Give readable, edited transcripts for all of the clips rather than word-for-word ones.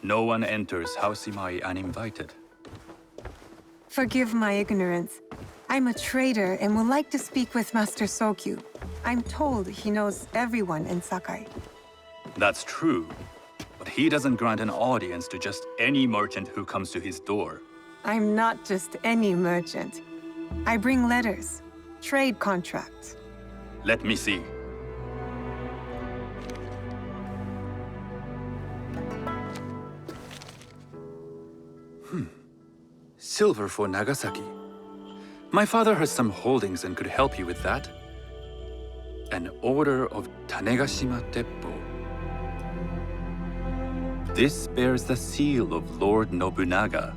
No one enters House Imai uninvited. Forgive my ignorance. I'm a trader and would like to speak with Master Sokyu. I'm told he knows everyone in Sakai. That's true, but he doesn't grant an audience to just any merchant who comes to his door. I'm not just any merchant. I bring letters, trade contracts. Let me see. Silver for Nagasaki. My father has some holdings and could help you with that. An order of Tanegashima Teppo. This bears the seal of Lord Nobunaga.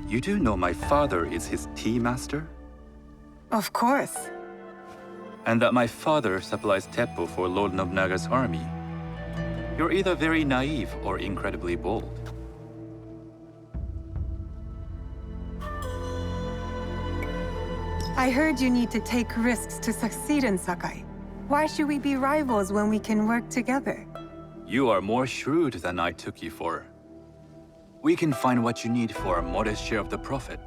You do know my father is his tea master? Of course. And that my father supplies Teppo for Lord Nobunaga's army. You're either very naive or incredibly bold. I heard you need to take risks to succeed in Sakai. Why should we be rivals when we can work together? You are more shrewd than I took you for. We can find what you need for a modest share of the profit.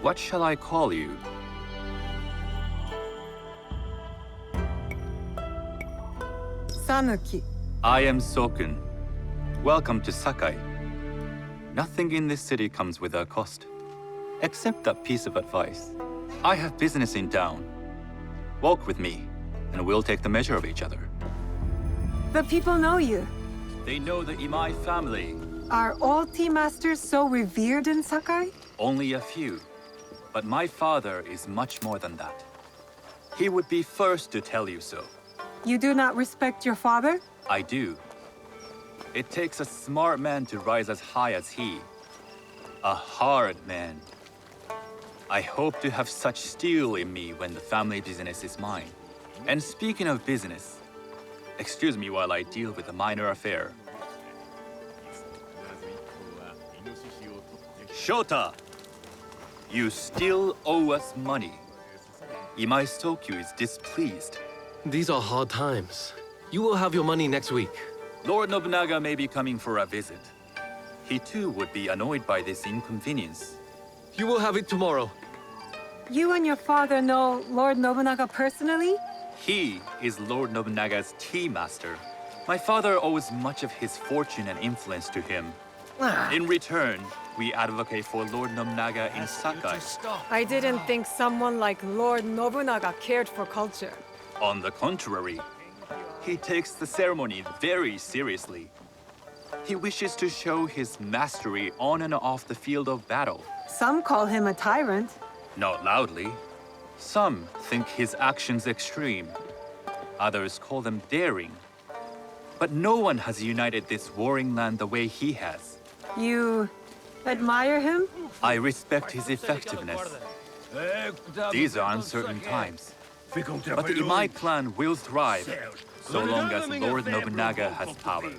What shall I call you? Sanuki. I am Sokun. Welcome to Sakai. Nothing in this city comes without cost. Except that piece of advice. I have business in town. Walk with me, and we'll take the measure of each other. The people know you. They know the Imai family. Are all tea masters so revered in Sakai? Only a few. But my father is much more than that. He would be first to tell you so. You do not respect your father? I do. It takes a smart man to rise as high as he. A hard man. I hope to have such steel in me when the family business is mine. And speaking of business, excuse me while I deal with a minor affair. Shota! You still owe us money. Imai Sokyu is displeased. These are hard times. You will have your money next week. Lord Nobunaga may be coming for a visit. He too would be annoyed by this inconvenience. You will have it tomorrow. You and your father know Lord Nobunaga personally? He is Lord Nobunaga's tea master. My father owes much of his fortune and influence to him. In return, we advocate for Lord Nobunaga in Sakai. I didn't think someone like Lord Nobunaga cared for culture. On the contrary, he takes the ceremony very seriously. He wishes to show his mastery on and off the field of battle. Some call him a tyrant. Not loudly. Some think his actions extreme. Others call them daring. But no one has united this warring land the way he has. You admire him? I respect his effectiveness. These are uncertain times. But the Imai clan will thrive, so long as Lord Nobunaga has power.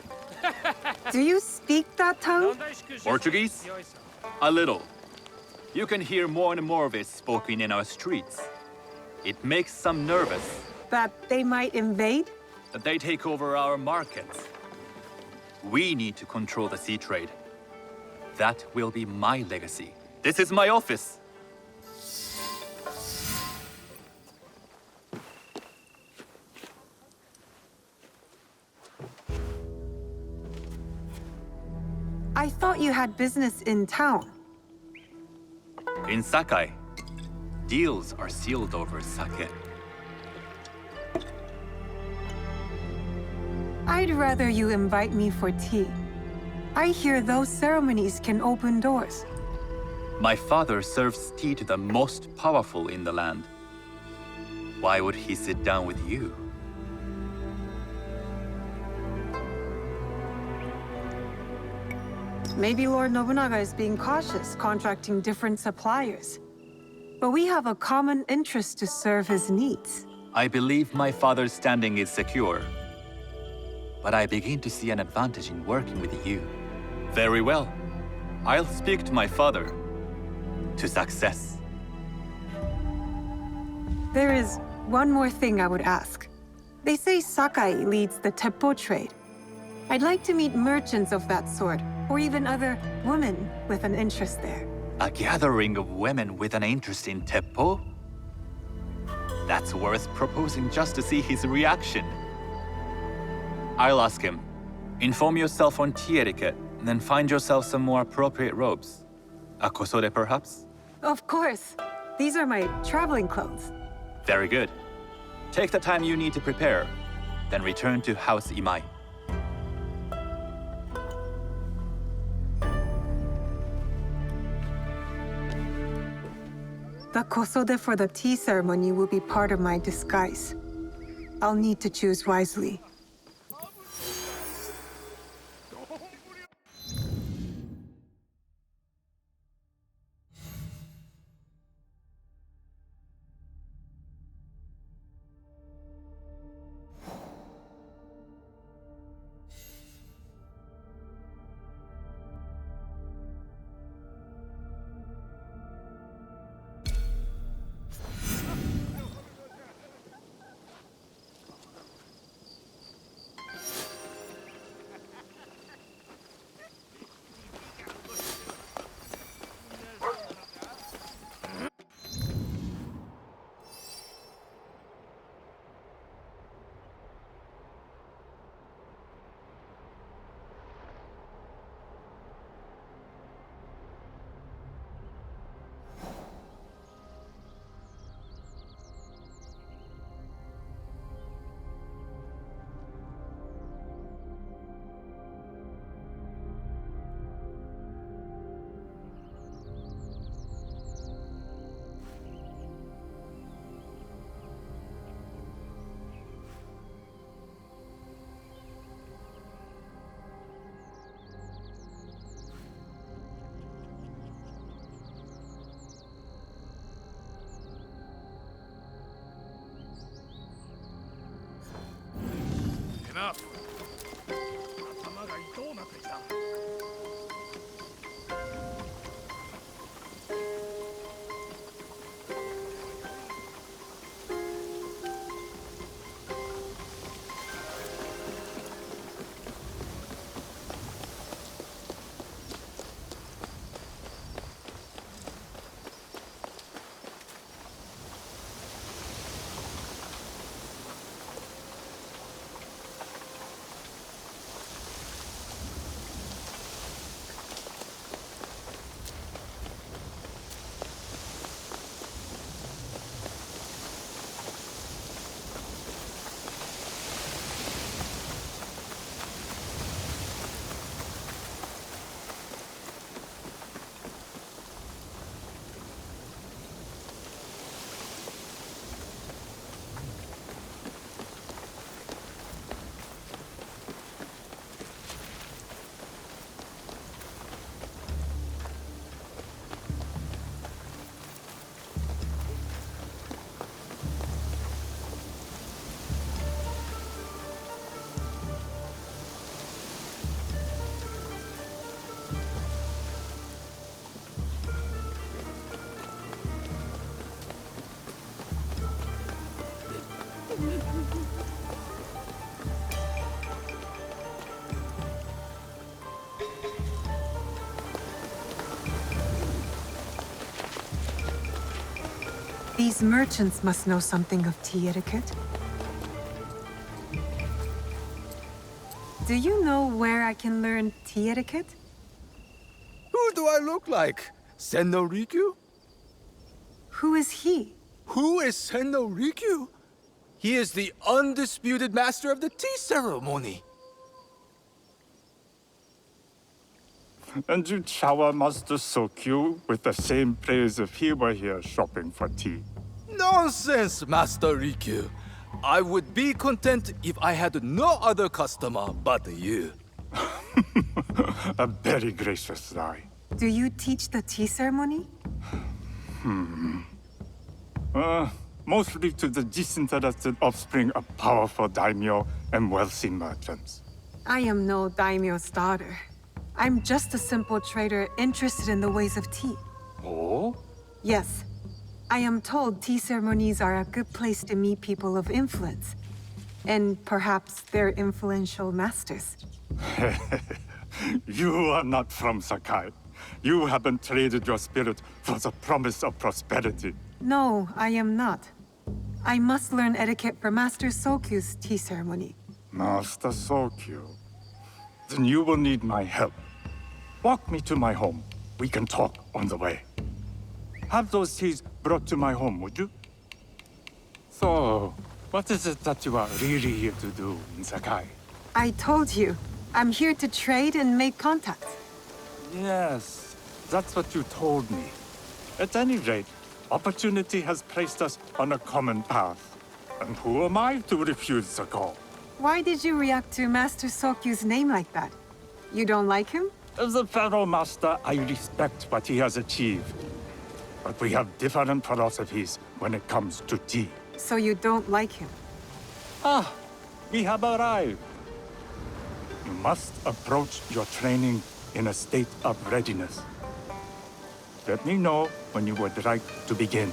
Do you speak that tongue? Portuguese? A little. You can hear more and more of it spoken in our streets. It makes some nervous. That they might invade? That they take over our markets. We need to control the sea trade. That will be my legacy. This is my office. I thought you had business in town. In Sakai, deals are sealed over sake. I'd rather you invite me for tea. I hear those ceremonies can open doors. My father serves tea to the most powerful in the land. Why would he sit down with you? Maybe Lord Nobunaga is being cautious, contracting different suppliers. But we have a common interest to serve his needs. I believe my father's standing is secure. But I begin to see an advantage in working with you. Very well. I'll speak to my father. To success. There is one more thing I would ask. They say Sakai leads the Teppo trade. I'd like to meet merchants of that sort, or even other women with an interest there. A gathering of women with an interest in Teppo? That's worth proposing just to see his reaction. I'll ask him. Inform yourself on tea etiquette, and then find yourself some more appropriate robes. A kosode, perhaps? Of course. These are my traveling clothes. Very good. Take the time you need to prepare, then return to House Imai. The kosode for the tea ceremony will be part of my disguise. I'll need to choose wisely. Enough. 頭が痛うなってきた。These merchants must know something of tea etiquette. Do you know where I can learn tea etiquette? Who do I look like? Senno Rikyu? Who is he? Who is Senno Rikyu? He is the undisputed master of the tea ceremony. And you shower Master Sokyu with the same praise if he were here shopping for tea. Nonsense, Master Rikyu. I would be content if I had no other customer but you. A very gracious lie. Do you teach the tea ceremony? Mostly to the disinterested offspring of powerful daimyo and wealthy merchants. I am no daimyo's daughter. I'm just a simple trader interested in the ways of tea. Oh? Yes. I am told tea ceremonies are a good place to meet people of influence. And perhaps their influential masters. You are not from Sakai. You haven't traded your spirit for the promise of prosperity. No, I am not. I must learn etiquette for Master Sokyu's tea ceremony. Master Sokyu. Then you will need my help. Walk me to my home. We can talk on the way. Have those teas brought to my home, would you? So, what is it that you are really here to do in Sakai? I told you, I'm here to trade and make contacts. Yes, that's what you told me. At any rate, opportunity has placed us on a common path. And who am I to refuse the call? Why did you react to Master Sokyu's name like that? You don't like him? As a Pharaoh Master, I respect what he has achieved. But we have different philosophies when it comes to tea. So you don't like him? Ah, we have arrived. You must approach your training in a state of readiness. Let me know when you would like to begin.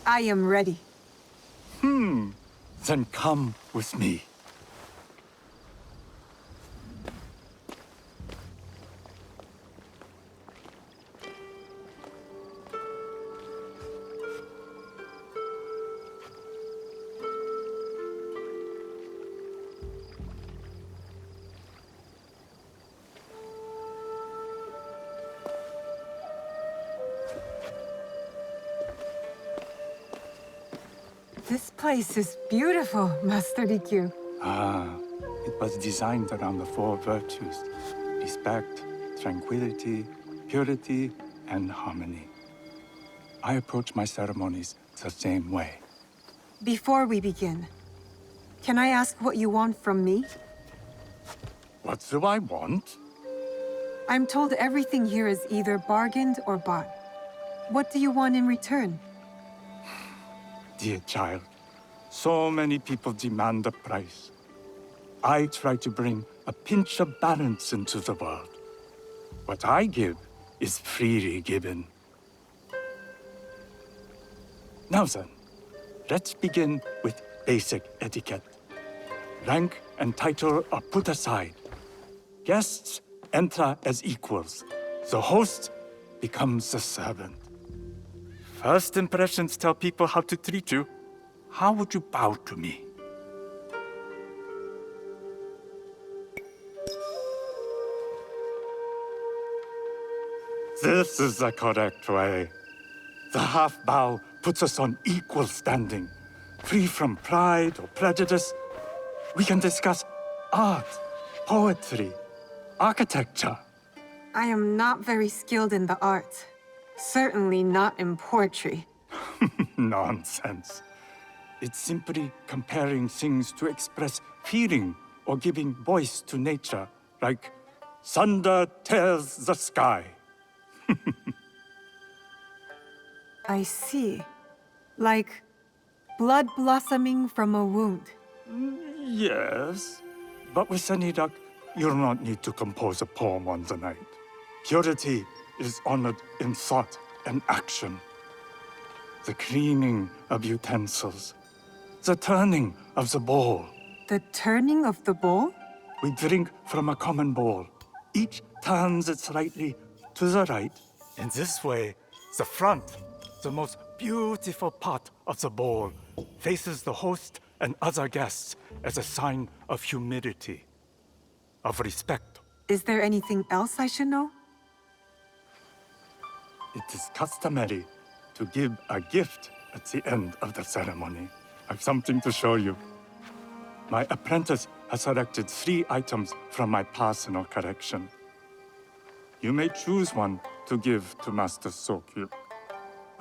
I am ready. Then come with me. This place is beautiful, Master Rikyu. It was designed around the four virtues: respect, tranquility, purity, and harmony. I approach my ceremonies the same way. Before we begin, can I ask what you want from me? What do I want? I'm told everything here is either bargained or bought. What do you want in return? Dear child, so many people demand a price. I try to bring a pinch of balance into the world. What I give is freely given. Now then, let's begin with basic etiquette. Rank and title are put aside. Guests enter as equals. The host becomes the servant. First impressions tell people how to treat you. How would you bow to me? This is the correct way. The half bow puts us on equal standing, free from pride or prejudice. We can discuss art, poetry, architecture. I am not very skilled in the arts. Certainly not in poetry. Nonsense. It's simply comparing things to express feeling or giving voice to nature, like thunder tears the sky. I see. Like blood blossoming from a wound. Yes, but with any luck, you'll not need to compose a poem on the night. Purity is honored in thought and action. The cleaning of utensils, the turning of the bowl. The turning of the bowl? We drink from a common bowl. Each turns it slightly to the right. In this way, the front, the most beautiful part of the bowl, faces the host and other guests as a sign of humility, of respect. Is there anything else I should know? It is customary to give a gift at the end of the ceremony. I've something to show you. My apprentice has selected 3 items from my personal collection. You may choose one to give to Master Sokyu.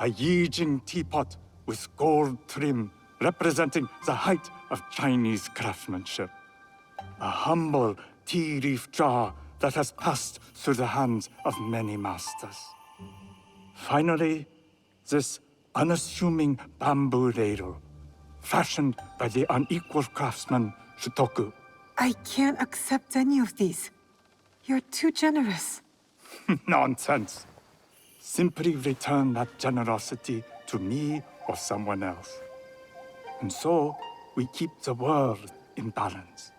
A Yijing teapot with gold trim representing the height of Chinese craftsmanship. A humble tea leaf jar that has passed through the hands of many masters. Finally, this unassuming bamboo ladle, fashioned by the unequal craftsman Shutoku. I can't accept any of these. You're too generous. Nonsense. Simply return that generosity to me or someone else. And so, we keep the world in balance.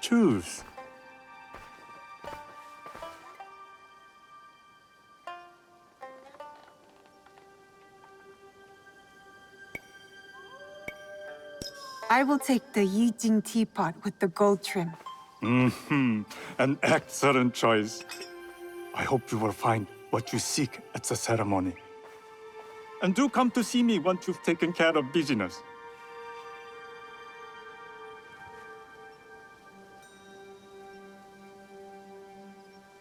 Choose. I will take the Yijing teapot with the gold trim. An excellent choice. I hope you will find what you seek at the ceremony. And do come to see me once you've taken care of business.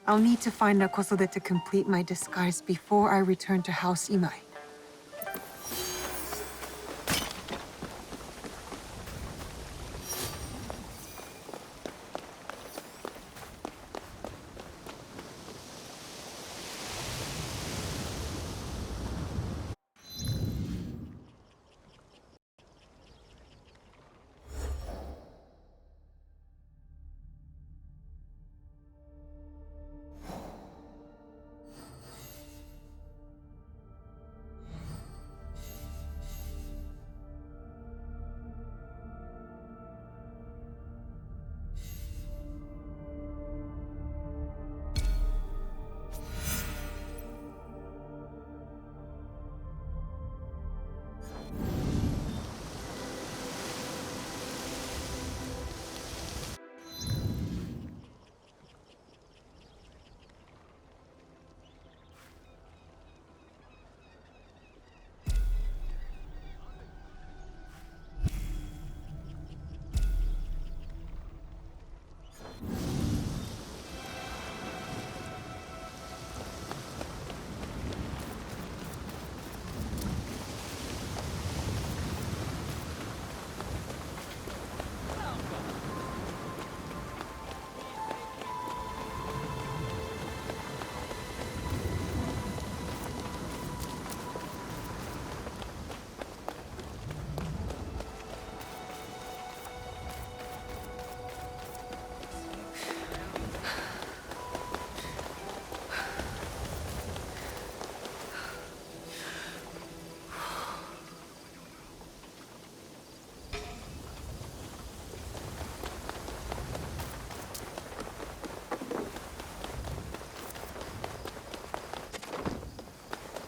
I'll need to find a kosode to complete my disguise before I return to House Imai.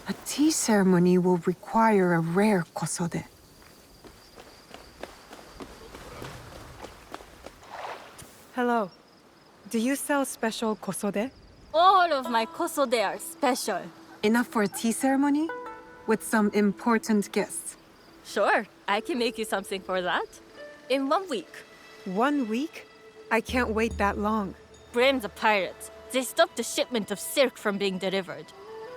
A tea ceremony will require a rare kosode. Hello. Do you sell special kosode? All of my kosode are special. Enough for a tea ceremony? With some important guests. Sure, I can make you something for that. In 1 week. 1 week? I can't wait that long. Blame the pirates. They stopped the shipment of silk from being delivered.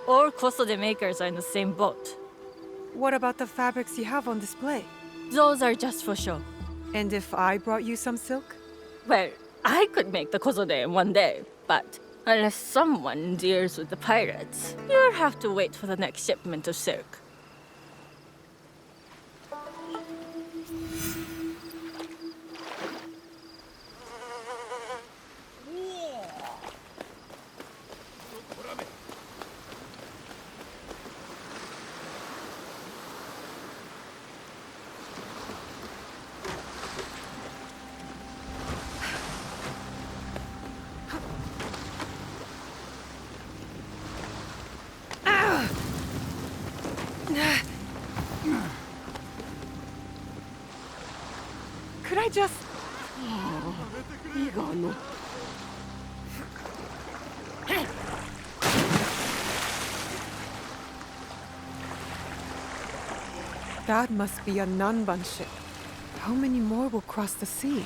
All kosode makers are in the same boat. What about the fabrics you have on display? Those are just for show. And if I brought you some silk? Well, I could make the kosode in 1 day, but unless someone deals with the pirates, you'll have to wait for the next shipment of silk. Could I just... That must be a Nanban ship. How many more will cross the sea?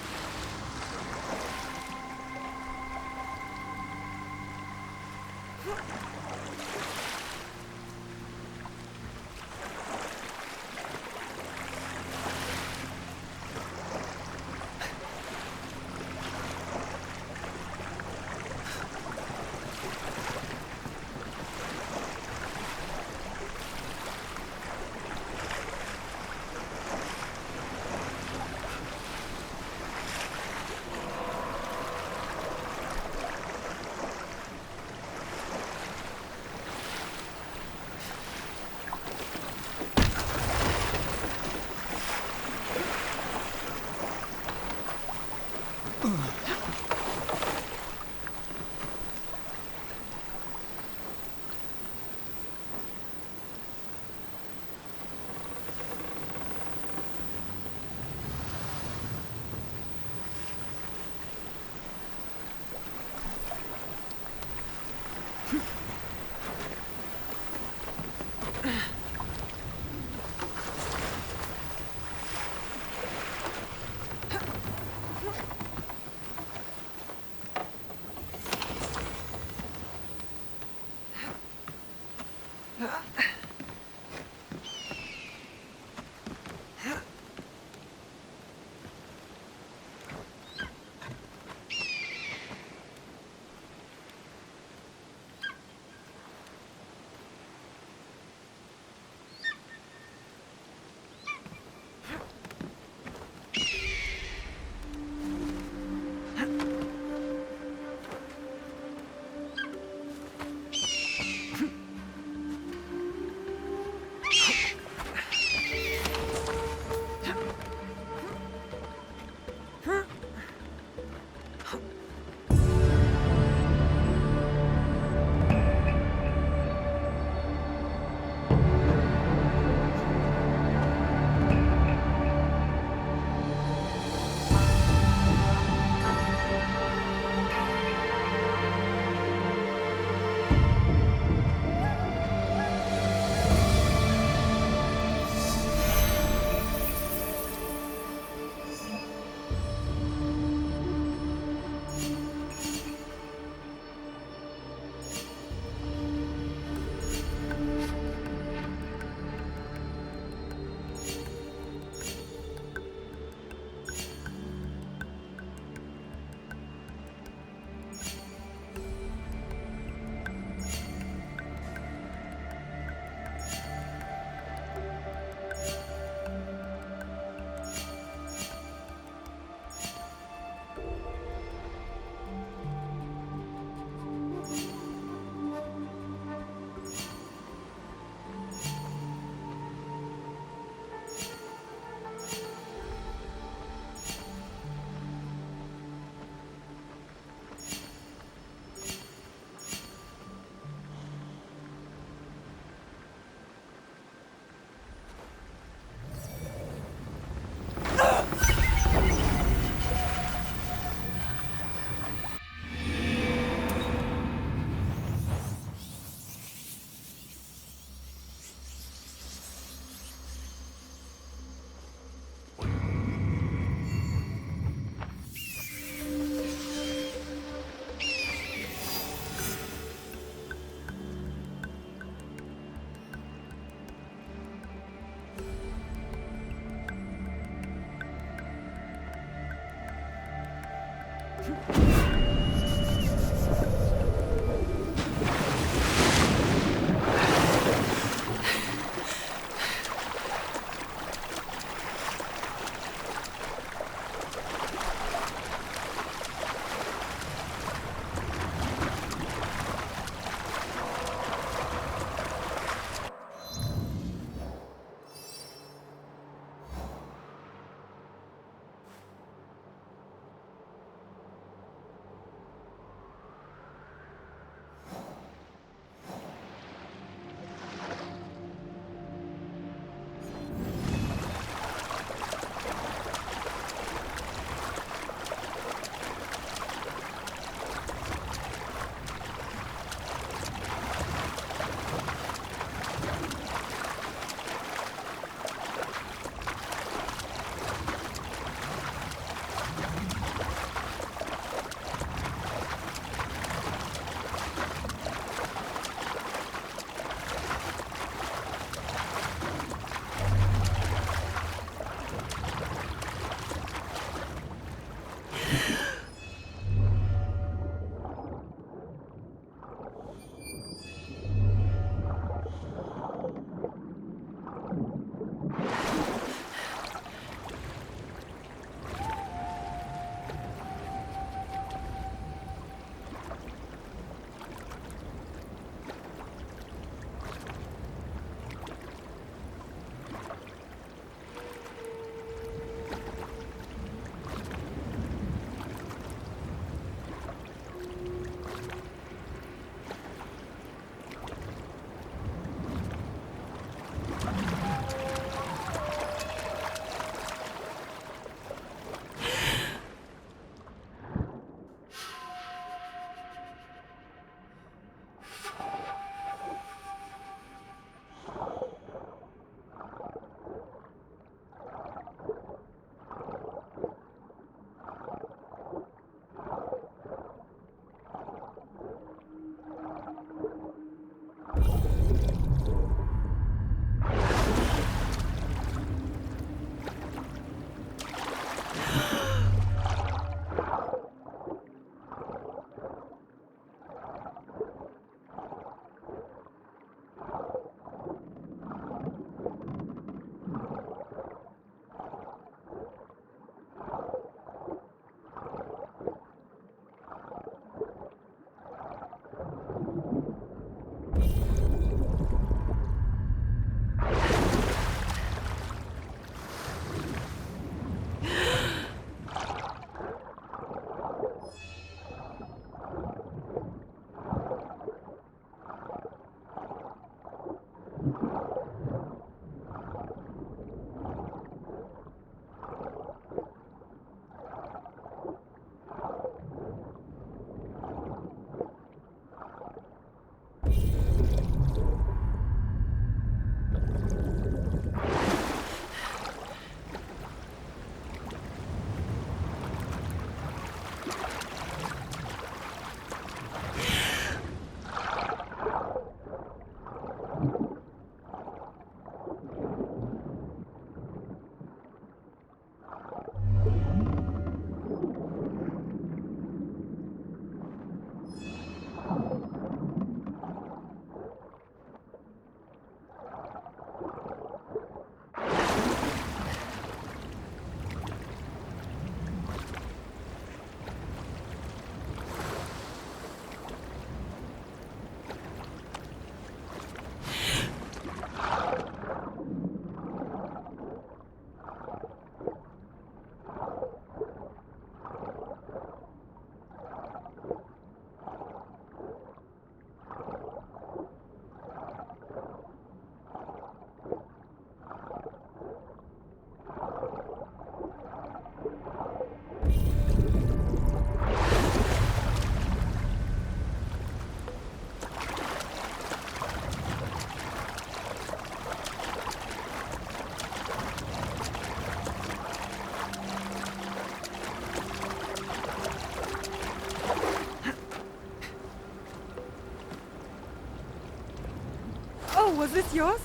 Oh, was this yours?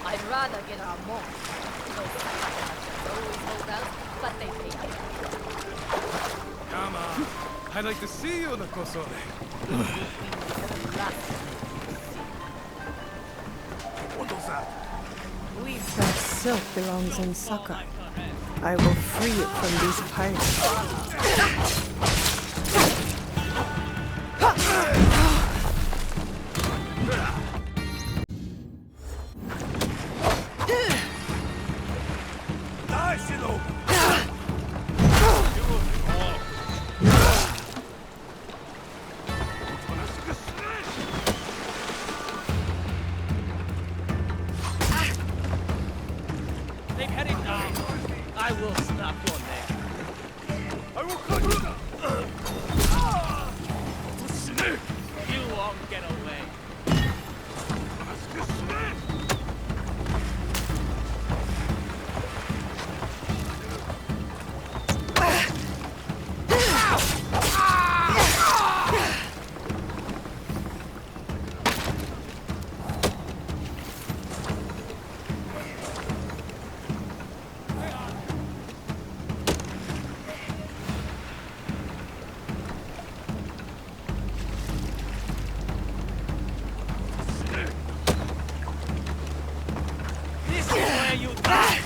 I'd rather get our more. Those always hold out, but they pay me. Come on. I'd like to see you, Nakosone. That silk belongs in Saka. I will free it from these pirates. They're heading down. I will snap your neck. I will cut you. You won't get away. This is where you die.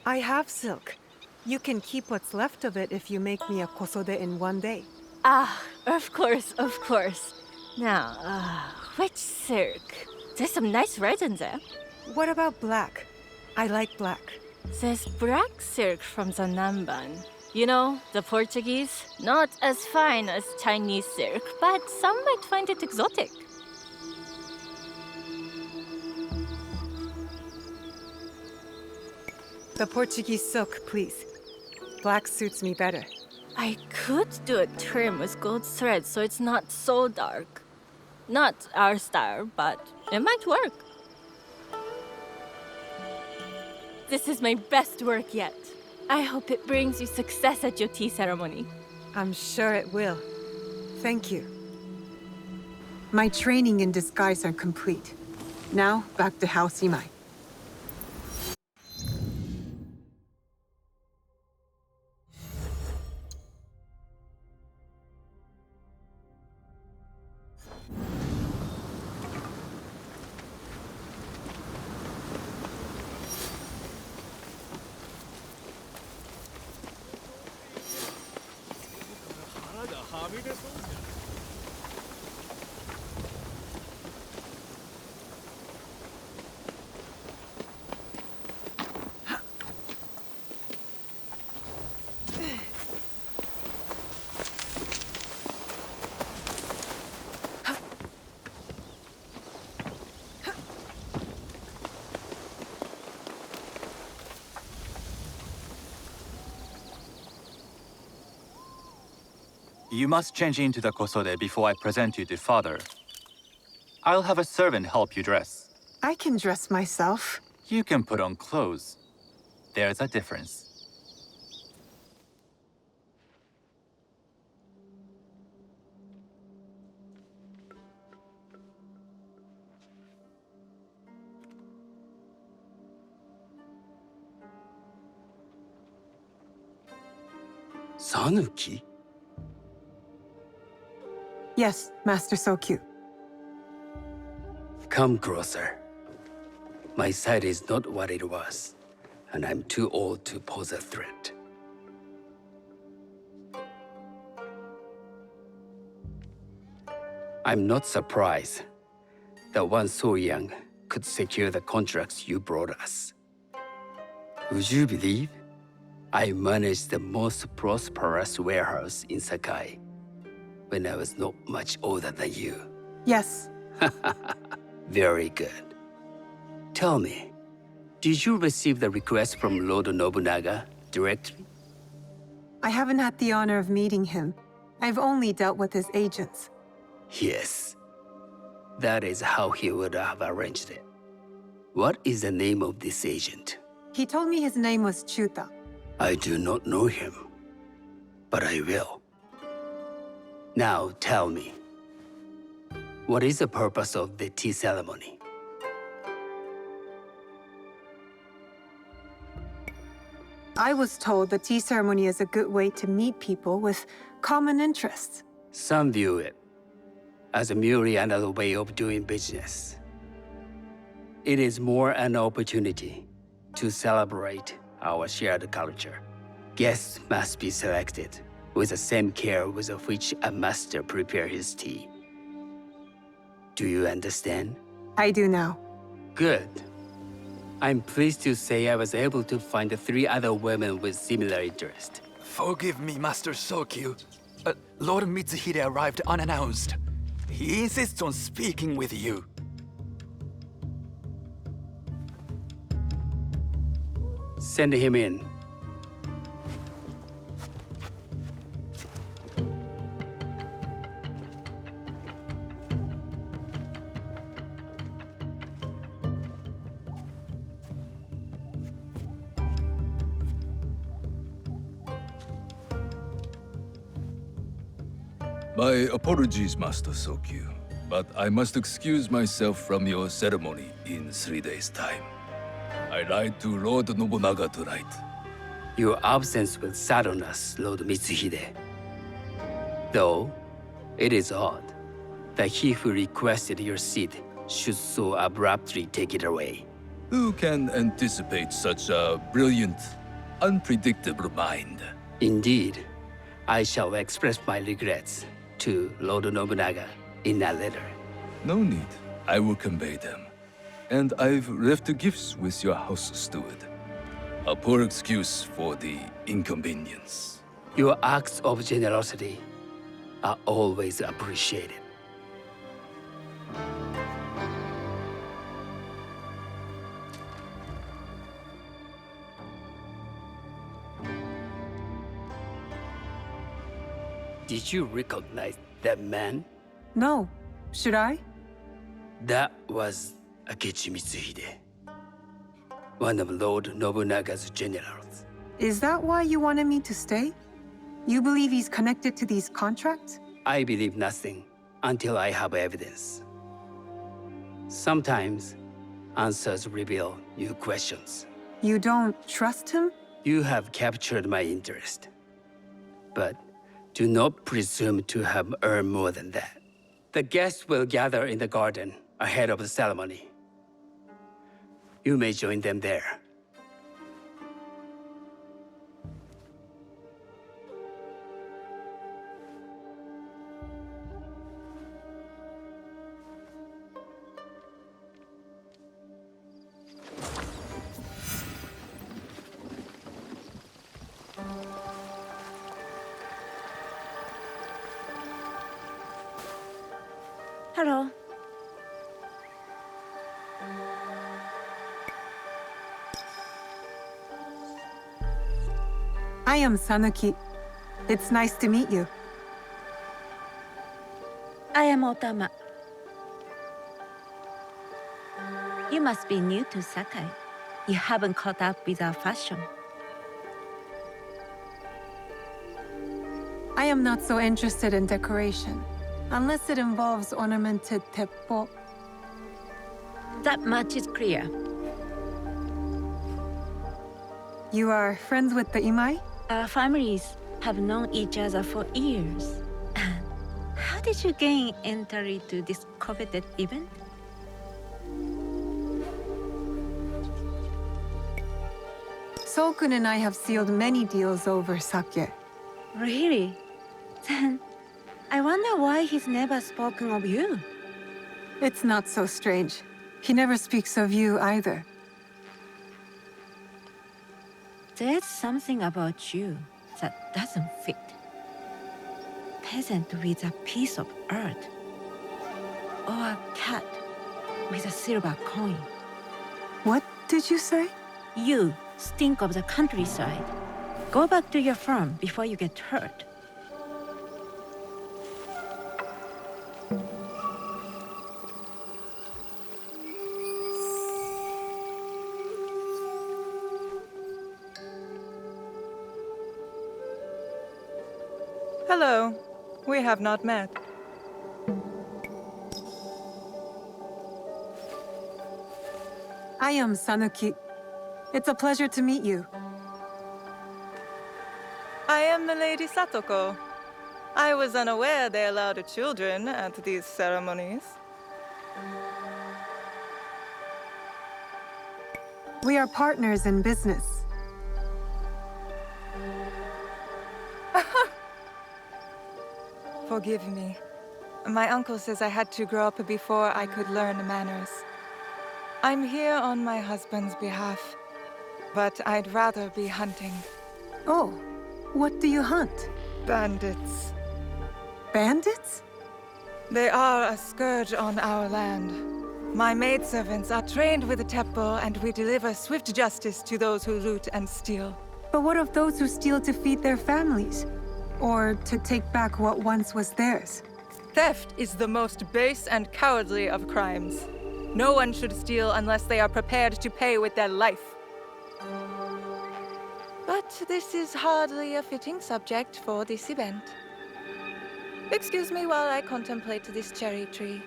I have silk. You can keep what's left of it if you make me a kosode in one day. Ah, of course, of course. Now, which silk? There's some nice red in there. What about black? I like black. There's black silk from the Namban. You know, the Portuguese. Not as fine as Chinese silk, but some might find it exotic. The Portuguese silk, please. Black suits me better. I could do a trim with gold thread so it's not so dark. Not our style, but it might work. This is my best work yet. I hope it brings you success at your tea ceremony. I'm sure it will. Thank you. My training in disguise are complete. Now, back to House Imai. You must change into the kosode before I present you to father. I'll have a servant help you dress. I can dress myself. You can put on clothes. There's a difference. Sanuki? Yes, Master Sokyu. Come closer. My sight is not what it was, and I'm too old to pose a threat. I'm not surprised that one so young could secure the contracts you brought us. Would you believe I managed the most prosperous warehouse in Sakai when I was not much older than you? Yes. Very good. Tell me, did you receive the request from Lord Nobunaga directly? I haven't had the honor of meeting him. I've only dealt with his agents. Yes. That is how he would have arranged it. What is the name of this agent? He told me his name was Chuta. I do not know him, but I will. Now tell me, what is the purpose of the tea ceremony? I was told the tea ceremony is a good way to meet people with common interests. Some view it as merely another way of doing business. It is more an opportunity to celebrate our shared culture. Guests must be selected with the same care with which a master prepares his tea. Do you understand? I do now. Good. I'm pleased to say I was able to find 3 other women with similar interest. Forgive me, Master Sokyu. Lord Mitsuhide arrived unannounced. He insists on speaking with you. Send him in. My apologies, Master Sokyu, but I must excuse myself from your ceremony in 3 days' time. I lied to Lord Nobunaga tonight. Your absence will sadden us, Lord Mitsuhide. Though, it is odd that he who requested your seat should so abruptly take it away. Who can anticipate such a brilliant, unpredictable mind? Indeed, I shall express my regrets to Lord Nobunaga in a letter. No need. I will convey them. And I've left the gifts with your house steward. A poor excuse for the inconvenience. Your acts of generosity are always appreciated. Did you recognize that man? No. Should I? That was Akechi Mitsuhide. one of Lord Nobunaga's generals. Is that why you wanted me to stay? You believe he's connected to these contracts? I believe nothing until I have evidence. Sometimes, answers reveal new questions. You don't trust him? You have captured my interest. But do not presume to have earned more than that. The guests will gather in the garden ahead of the ceremony. You may join them there. Hello. I am Sanuki. It's nice to meet you. I am Otama. You must be new to Sakai. You haven't caught up with our fashion. I am not so interested in decoration, unless it involves ornamented teppo. That much is clear. You are friends with the Imai? Our families have known each other for years. How did you gain entry to this coveted event? Sokun and I have sealed many deals over sake. Really? Then I wonder why he's never spoken of you. It's not so strange. He never speaks of you either. There's something about you that doesn't fit. Peasant with a piece of earth. Or a cat with a silver coin. What did you say? You stink of the countryside. Go back to your farm before you get hurt. Hello. We have not met. I am Sanuki. It's a pleasure to meet you. I am Milady Satoko. I was unaware they allowed children at these ceremonies. We are partners in business. Forgive me. My uncle says I had to grow up before I could learn manners. I'm here on my husband's behalf, but I'd rather be hunting. Oh, what do you hunt? Bandits. Bandits? They are a scourge on our land. My maidservants are trained with the teppo, and we deliver swift justice to those who loot and steal. But what of those who steal to feed their families? Or to take back what once was theirs? Theft is the most base and cowardly of crimes. No one should steal unless they are prepared to pay with their life. But this is hardly a fitting subject for this event. Excuse me while I contemplate this cherry tree.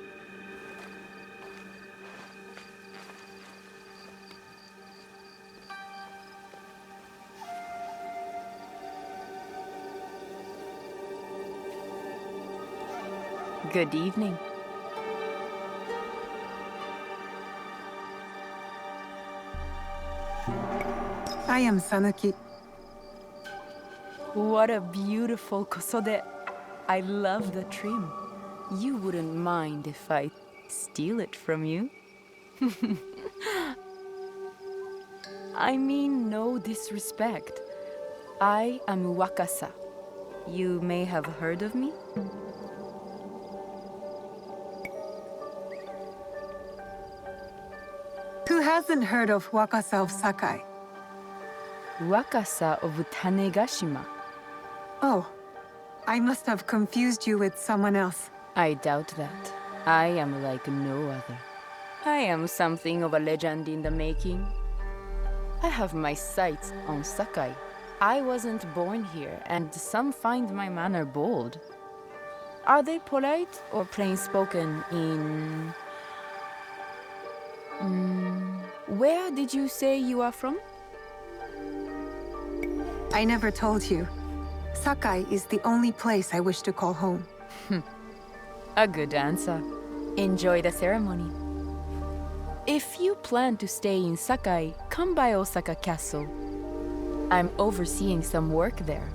Good evening. I am Sanuki. What a beautiful kosode. I love the trim. You wouldn't mind if I steal it from you? I mean no disrespect. I am Wakasa. You may have heard of me? Who hasn't heard of Wakasa of Sakai? Wakasa of Tanegashima. Oh, I must have confused you with someone else. I doubt that. I am like no other. I am something of a legend in the making. I have my sights on Sakai. I wasn't born here, and some find my manner bold. Are they polite or plain-spoken in... where did you say you are from? I never told you. Sakai is the only place I wish to call home. A good answer. Enjoy the ceremony. If you plan to stay in Sakai, come by Osaka Castle. I'm overseeing some work there.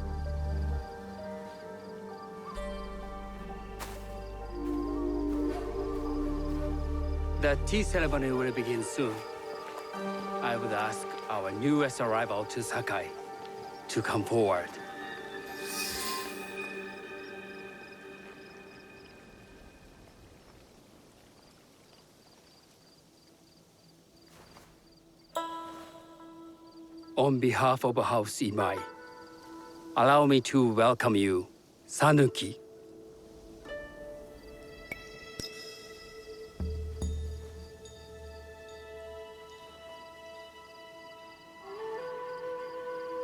The tea ceremony will begin soon. I would ask our newest arrival to Sakai to come forward. On behalf of House Imai, allow me to welcome you, Sanuki.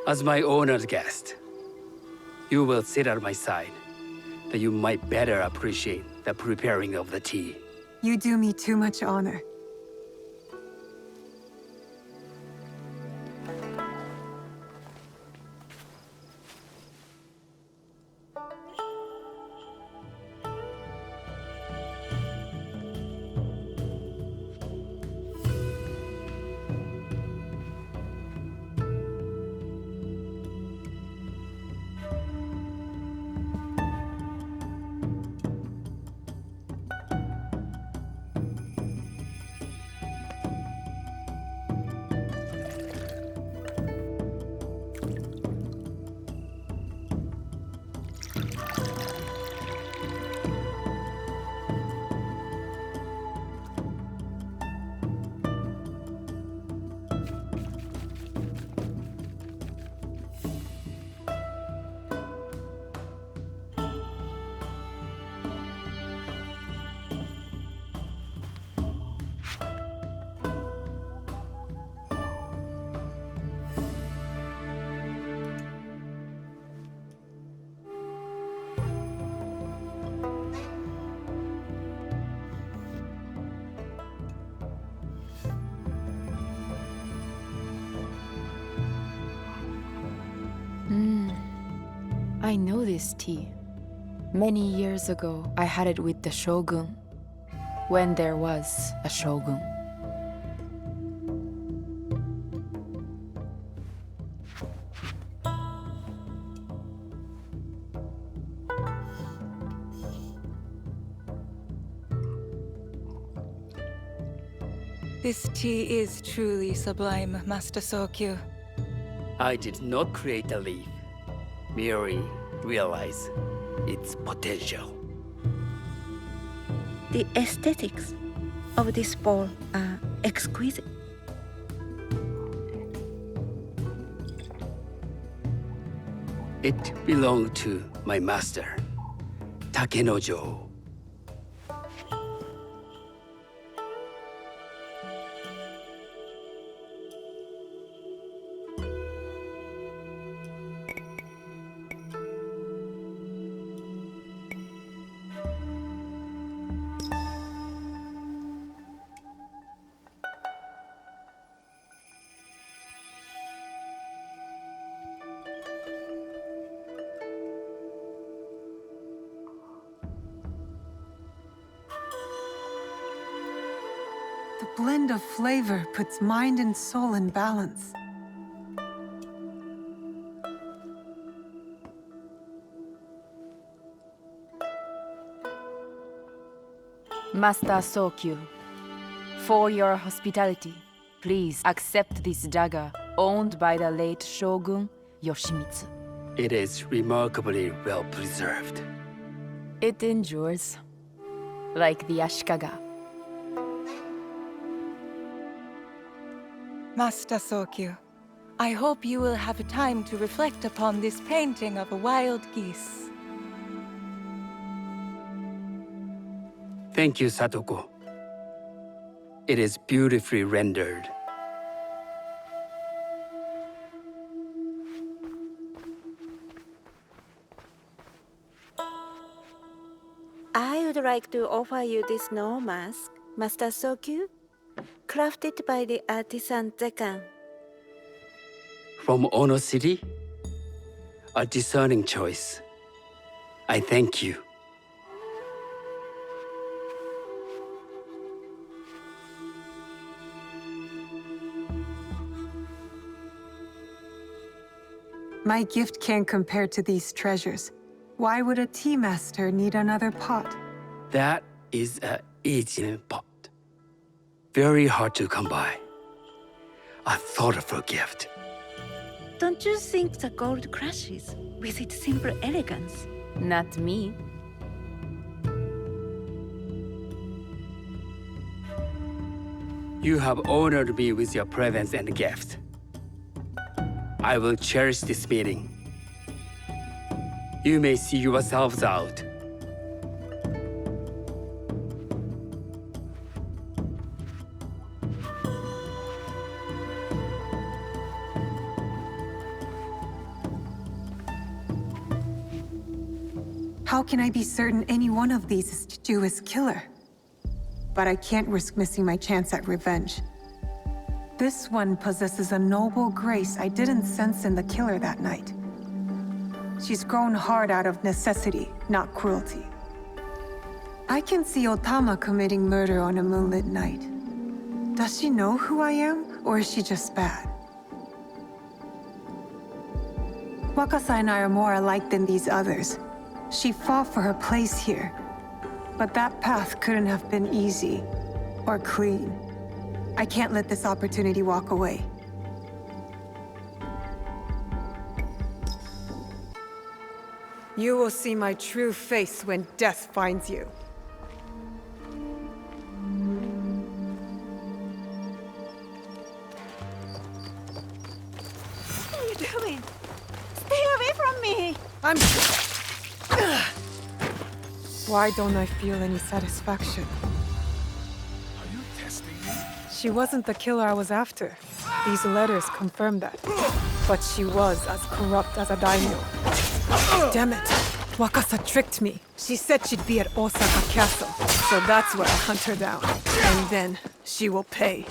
As my honored guest, you will sit at my side, that you might better appreciate the preparing of the tea. You do me too much honor. I know this tea. Many years ago, I had it with the shogun, when there was a shogun. This tea is truly sublime, Master Sokyu. I did not create the leaf, merely realize its potential. The aesthetics of this bowl are exquisite. It belonged to my master, Takenojo. The blend of flavor puts mind and soul in balance. Master Sokyu, for your hospitality, please accept this dagger owned by the late Shogun Yoshimitsu. It is remarkably well preserved. It endures, like the Ashikaga. Master Sokyu, I hope you will have time to reflect upon this painting of a wild geese. Thank you, Satoko. It is beautifully rendered. like to offer you this snow mask, Master Sokyu, crafted by the artisan Zekan. From Ono City? A discerning choice. I thank you. My gift can't compare to these treasures. Why would a tea master need another pot? That is a Asian pot. Very hard to come by. A thoughtful gift. Don't you think the gold crashes with its simple elegance? Not me. You have honored me with your presence and gift. I will cherish this meeting. You may see yourselves out. How can I be certain any one of these is to do his killer? But I can't risk missing my chance at revenge. This one possesses a noble grace I didn't sense in the killer that night. She's grown hard out of necessity, not cruelty. I can see Otama committing murder on a moonlit night. Does she know who I am, or is she just bad? Wakasa and I are more alike than these others. She fought for her place here. But that path couldn't have been easy or clean. I can't let this opportunity walk away. You will see my true face when death finds you. What are you doing? Stay away from me! I'm... Why don't I feel any satisfaction? Are you testing me? She wasn't the killer I was after. These letters confirm that. But she was as corrupt as a daimyo. Damn it! Wakasa tricked me. She said she'd be at Osaka Castle. So that's where I'll hunt her down. And then she will pay.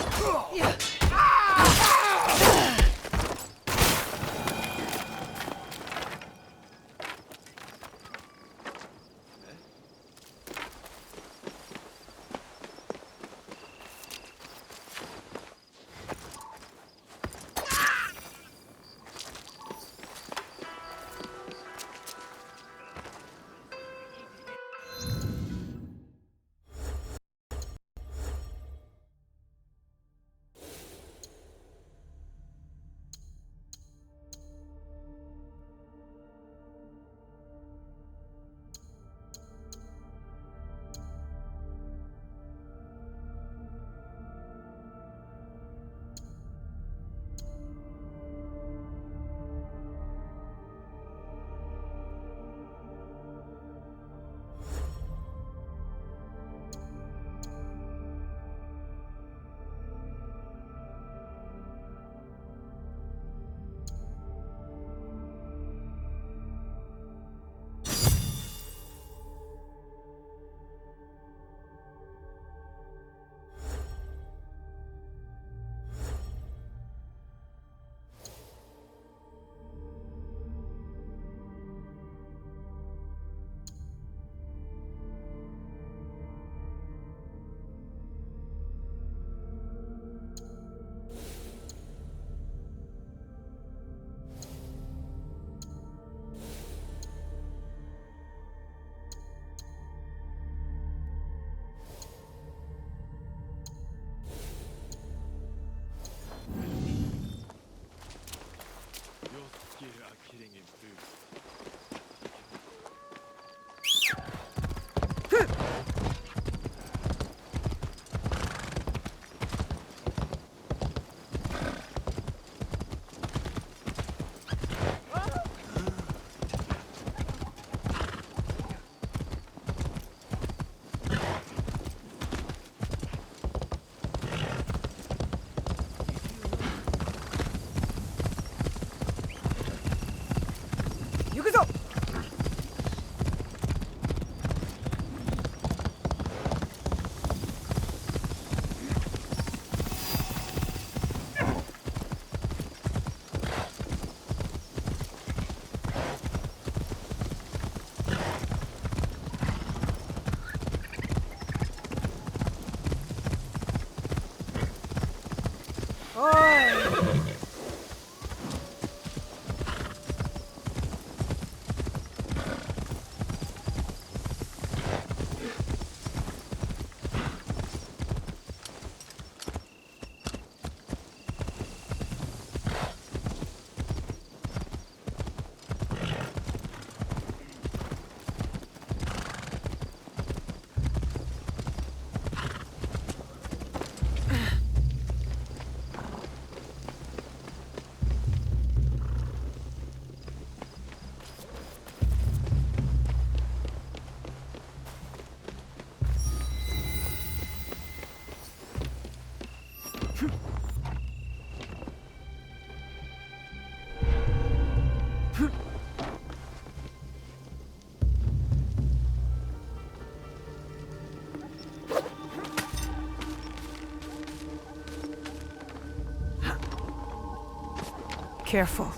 Careful.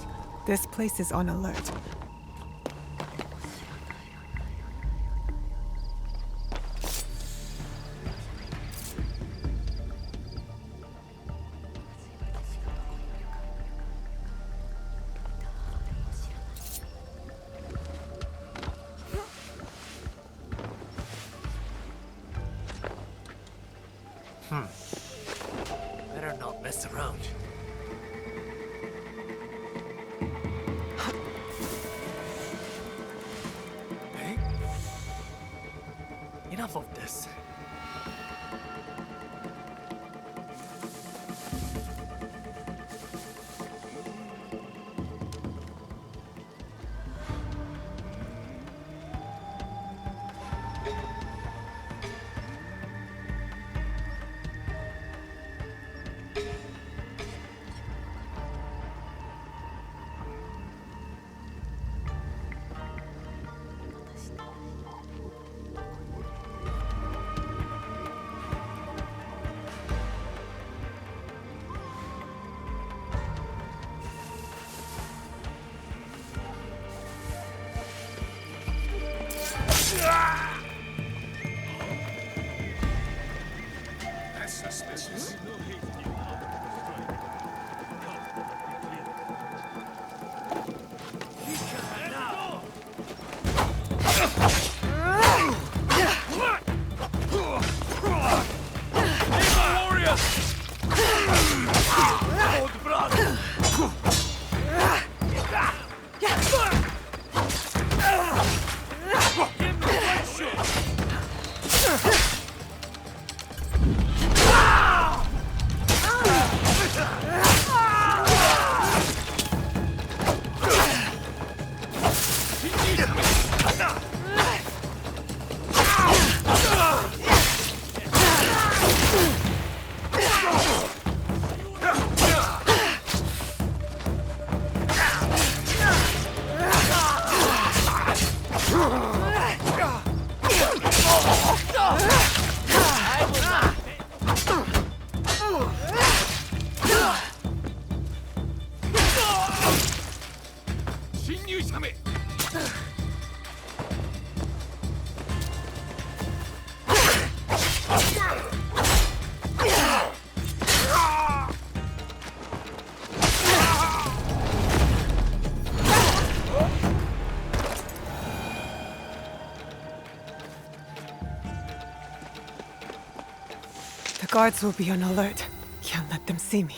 This place is on alert. Better not mess around. Hey? Enough of this. That's suspicious. The guards will be on alert. Can't let them see me.